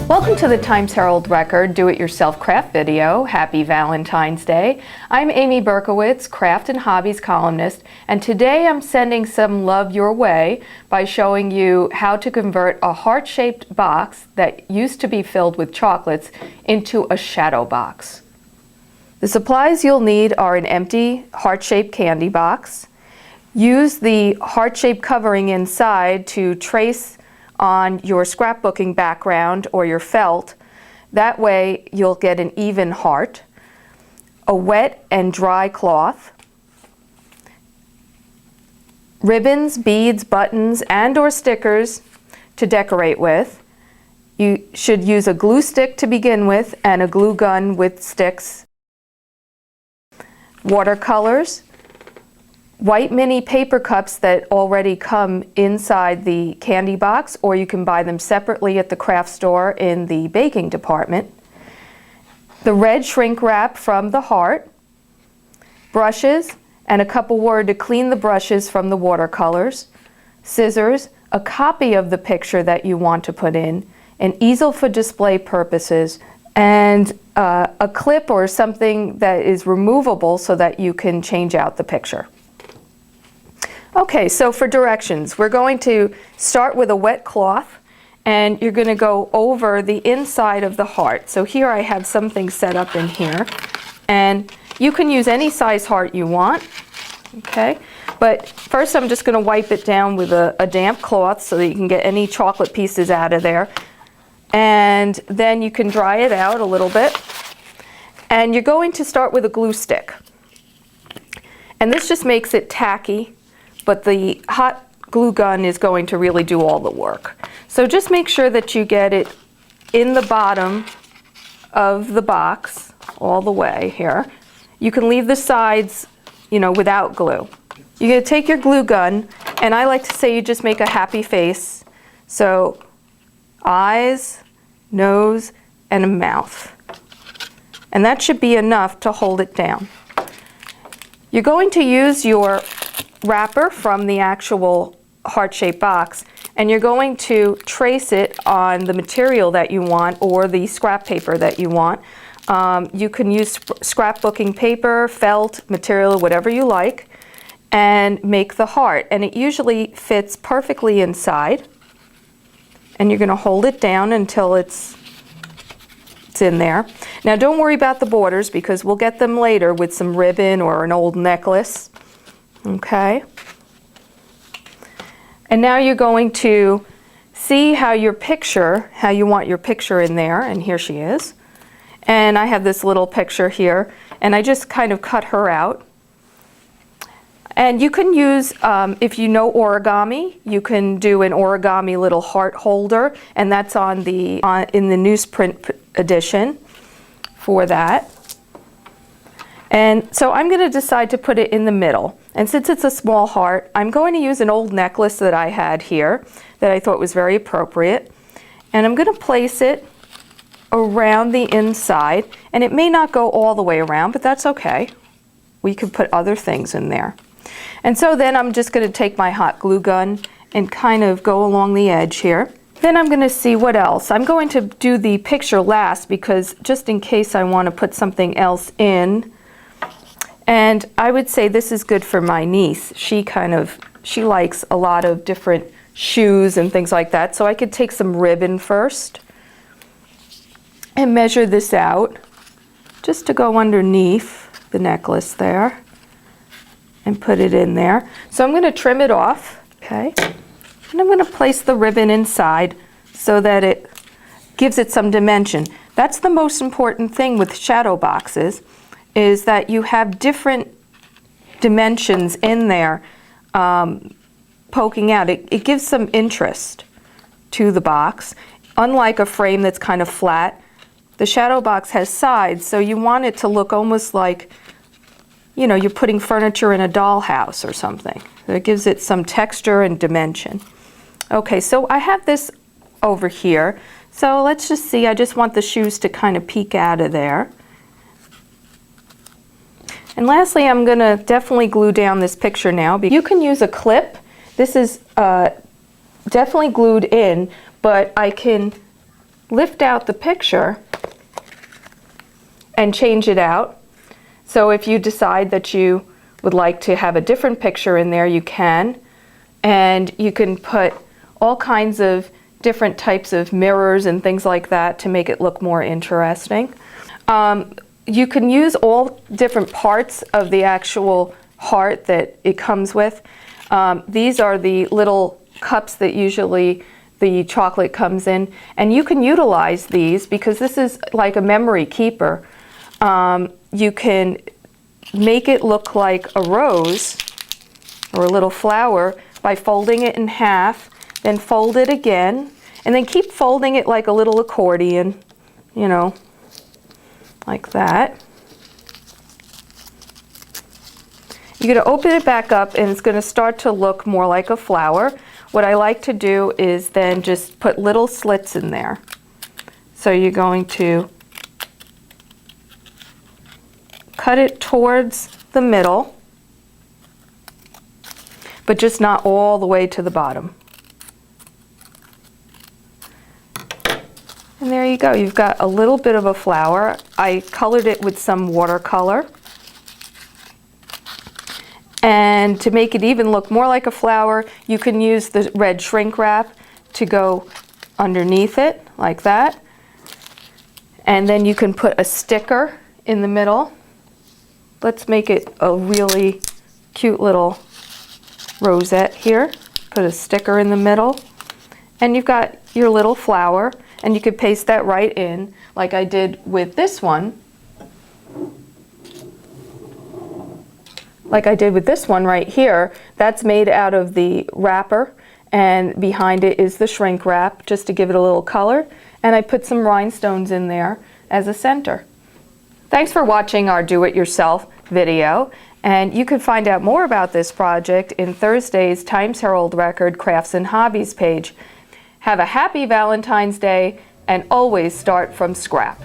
Welcome to the Times Herald Record Do-It-Yourself Craft video. Happy Valentine's Day. I'm Amy Berkowitz, craft and hobbies columnist, and today I'm sending some love your way by showing you how to convert a heart-shaped box that used to be filled with chocolates into a shadow box. The supplies you'll need are an empty heart-shaped candy box. Use the heart-shaped covering inside to trace on your scrapbooking background or your felt. That way you'll get an even heart. A wet and dry cloth. Ribbons, beads, buttons, and or stickers to decorate with. You should use a glue stick to begin with and a glue gun with sticks. Watercolors. White mini paper cups that already come inside the candy box, or you can buy them separately at the craft store in the baking department. The red shrink wrap from the heart. Brushes and a cup of water to clean the brushes from the watercolors. Scissors, a copy of the picture that you want to put in, an easel for display purposes, and a clip or something that is removable so that you can change out the picture. Okay, so for directions, we're going to start with a wet cloth, and you're going to go over the inside of the heart. So here I have something set up in here, and you can use any size heart you want, okay? But first I'm just going to wipe it down with a damp cloth so that you can get any chocolate pieces out of there. And then you can dry it out a little bit. And you're going to start with a glue stick. And this just makes it tacky, but the hot glue gun is going to really do all the work. So just make sure that you get it in the bottom of the box all the way here. You can leave the sides, without glue. You're going to take your glue gun, and I like to say you just make a happy face. So eyes, nose, and a mouth. And that should be enough to hold it down. You're going to use your wrapper from the actual heart-shaped box, and you're going to trace it on the material that you want or the scrap paper that you want. You can use scrapbooking paper, felt, material, whatever you like, and make the heart. And it usually fits perfectly inside. And you're going to hold it down until it's in there. Now don't worry about the borders because we'll get them later with some ribbon or an old necklace. Okay. And now you're going to see how you want your picture in there, and here she is. And I have this little picture here, and I just kind of cut her out. And you can use, if you know origami, you can do an origami little heart holder, and that's in the newsprint edition for that. And so I'm going to decide to put it in the middle. And since it's a small heart, I'm going to use an old necklace that I had here that I thought was very appropriate. And I'm going to place it around the inside. And it may not go all the way around, but that's okay. We could put other things in there. And so then I'm just going to take my hot glue gun and kind of go along the edge here. Then I'm going to see what else. I'm going to do the picture last because just in case I want to put something else in. And I would say this is good for my niece. She likes a lot of different shoes and things like that. So I could take some ribbon first and measure this out just to go underneath the necklace there and put it in there. So I'm going to trim it off, okay? And I'm going to place the ribbon inside so that it gives it some dimension. That's the most important thing with shadow boxes, is that you have different dimensions in there poking out. It gives some interest to the box. Unlike a frame that's kind of flat, the shadow box has sides, so you want it to look almost like, you're putting furniture in a dollhouse or something. It gives it some texture and dimension. Okay, so I have this over here. So let's just see, I just want the shoes to kind of peek out of there. And lastly, I'm going to definitely glue down this picture now. You can use a clip. This is definitely glued in, but I can lift out the picture and change it out. So if you decide that you would like to have a different picture in there, you can. And you can put all kinds of different types of mirrors and things like that to make it look more interesting. You can use all different parts of the actual heart that it comes with. These are the little cups that usually the chocolate comes in, and you can utilize these because this is like a memory keeper. You can make it look like a rose or a little flower by folding it in half, then fold it again, and then keep folding it like a little accordion, you know, like that. You're going to open it back up and it's going to start to look more like a flower. What I like to do is then just put little slits in there. So you're going to cut it towards the middle, but just not all the way to the bottom. And there you go. You've got a little bit of a flower. I colored it with some watercolor. And to make it even look more like a flower, you can use the red shrink wrap to go underneath it, like that. And then you can put a sticker in the middle. Let's make it a really cute little rosette here. Put a sticker in the middle. And you've got your little flower. And you could paste that right in, like I did with this one. Like I did with this one right here. That's made out of the wrapper, and behind it is the shrink wrap, just to give it a little color. And I put some rhinestones in there as a center. Thanks for watching our do-it-yourself video. And you can find out more about this project in Thursday's Times Herald Record Crafts and Hobbies page. Have a happy Valentine's Day, and always start from scrap.